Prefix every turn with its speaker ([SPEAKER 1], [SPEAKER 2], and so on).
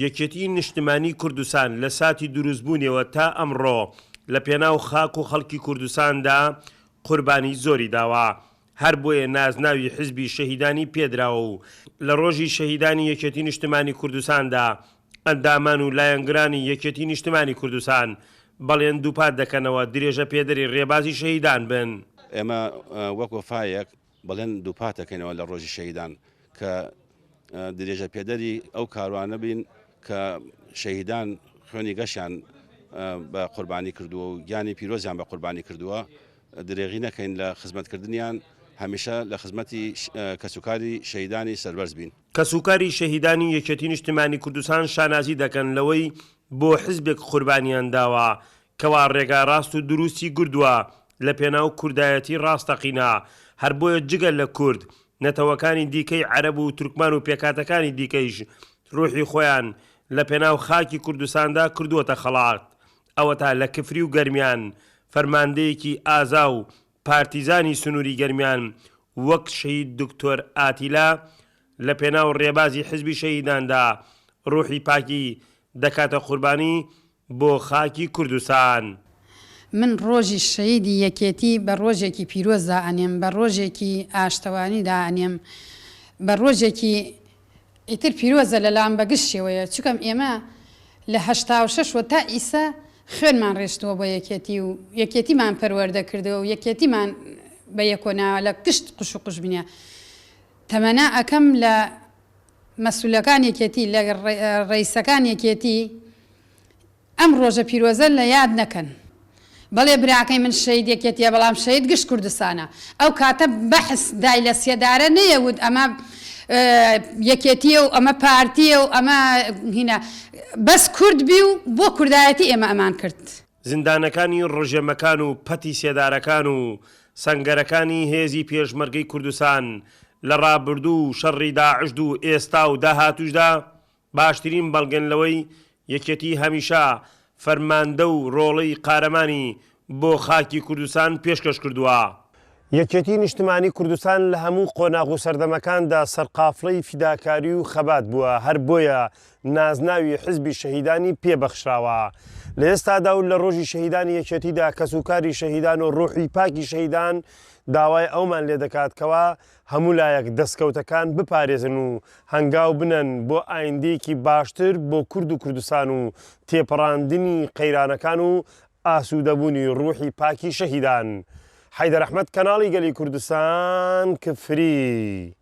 [SPEAKER 1] یەکێتی نیشتمانی کوردستان لە ساتی دروستبوونیەوە تا ئەمڕۆ لە پێناو خاک و خەڵکی کوردستاندا قوربانی زۆری داوە. هەر بۆیە نازناوی حزبی شەهیدانی پێدراوە و لە ڕۆژی شەهیدانی یەکێتی نیشتمانی کوردستاندا ئەندامان و لایەنگرانی یەکێتی نیشتمانی کوردستان بەڵێن دووپات دەکەنەوە درێژە پێدەری ڕێبازی شەهیدان بن.
[SPEAKER 2] ئێمە وەک وەفایەک بەڵێن دووپات دەکەینەوە لە ڕۆژی شەهیدان کە درێژە پێدەری ئەو کاروانە بین کە شەهیدان خوێنی گەشیان بە قوربانی کردووە و گیانی پیرۆزیان بە قوربانی کردووە، درێغی نەکەین لە خزمەتکردنیان، هەمیشە لە خزمەتی کەسوکاری شەهیدانی سەربەرز بین.
[SPEAKER 1] کەسوکاری شەهیدانی یەکێتی نیشتمانی کوردستان شانازی دەکەن لەوەی بۆ حزبێک قوربانیان داوە کەوا ڕێگا ڕاست و دروستی گردووە لە پێناو کوردایەتی ڕاستەقینە. هەر بۆیە جگە لە کورد نەتەوەکانی دیکەی عەرەب و تورکمان و پێکاتەکانی دیکەیش ڕوحی خۆیان لە پێناو خاکی کوردستاندا کردووەتە خەڵات. ئەوە تا لە کفری و گەرمیان فەرماندەیەکی ئازا و پارتیزانی سنووری گەرمیان وەک شەهید دکتۆر ئاتیلا لە پێناو ڕێبازی حزبی شەهیداندا ڕوحی پاکی دەکاتە قوربانی بۆ خاکی کوردستان.
[SPEAKER 3] من ڕۆژی شەهیدی یەکێتی بە ڕۆژێکی پیرۆزدا ئەنێم، بە ڕۆژێکی ئاشتەوانیدا ئەنێم، بە ڕۆژێکی ئیتر پیرۆزە لەلام بەگشتەوەیە، چکەم ئێمە لە 86 تا ئیسا خوێنمان ڕێشتەوە بۆ یەکێتی و یەکێتیمان پەروەردە کردەوە و یەکێتیمان بە یەکۆناوە لە کشت قوش و قوشبینە. تەمەنا ئەەکەم لە مەسئولەکان یەکێتی، لە ڕئیسەکان یەکێتی ئەم ڕۆژە پیرۆزە لە یاد نەکەن. بەڵێ براکەی من شەهید یەکێتیە بەڵام شەهید گشت کوردستانە. ئەو کاتە بەحس دای لە سێدارە نەیەوت ئەمە یەکێتیە و ئەمە پارتیە و ئەمە هینە بەس کورد بی و بۆ کوردایەتی ئێمە ئەمان کرد.
[SPEAKER 1] زیندانەکانی ڕژێمەکان و پەتی سێدارەکان و سەنگەرەکانی هێزی پێشمەرگەی کوردستان لە ڕابردوو شەڕی داعشد و ئێستا و داهاتوشدا باشترین بەڵگەن لەوەی یەکێتی هەمیشە فەرماندە و ڕۆڵەی قارەمانی بۆ خاکی کوردستان پێشکەش کردووە. یەکێتی نیشتمانی کوردستان لە هەموو قۆناغ و سەردەمەکاندا سەرقافڵەی فیداکاری و خەبات بووە، هەر بۆیە نازناوی حزبی شەهیدانی پێبەخشراوە. لە ئێستادا و لە ڕۆژی شەهیدانی یەکێتیدا کەسوکاری شەهیدان و ڕوحی پاکی شەهیدان داوای ئەومان لێ دەکات کەوا هەموو لایەک دەستکەوتەکان بپارێزن و هەنگاو بنەن بۆ ئایندەیەکی باشتر بۆ کورد و کوردستان و تێپەڕاندنی قەیرانەکان و ئاسوودەبوونی ڕوحی پاکی شەهیدان. حەیدەر ئەحمەد، کەناڵی گەلی کوردستان، کفری.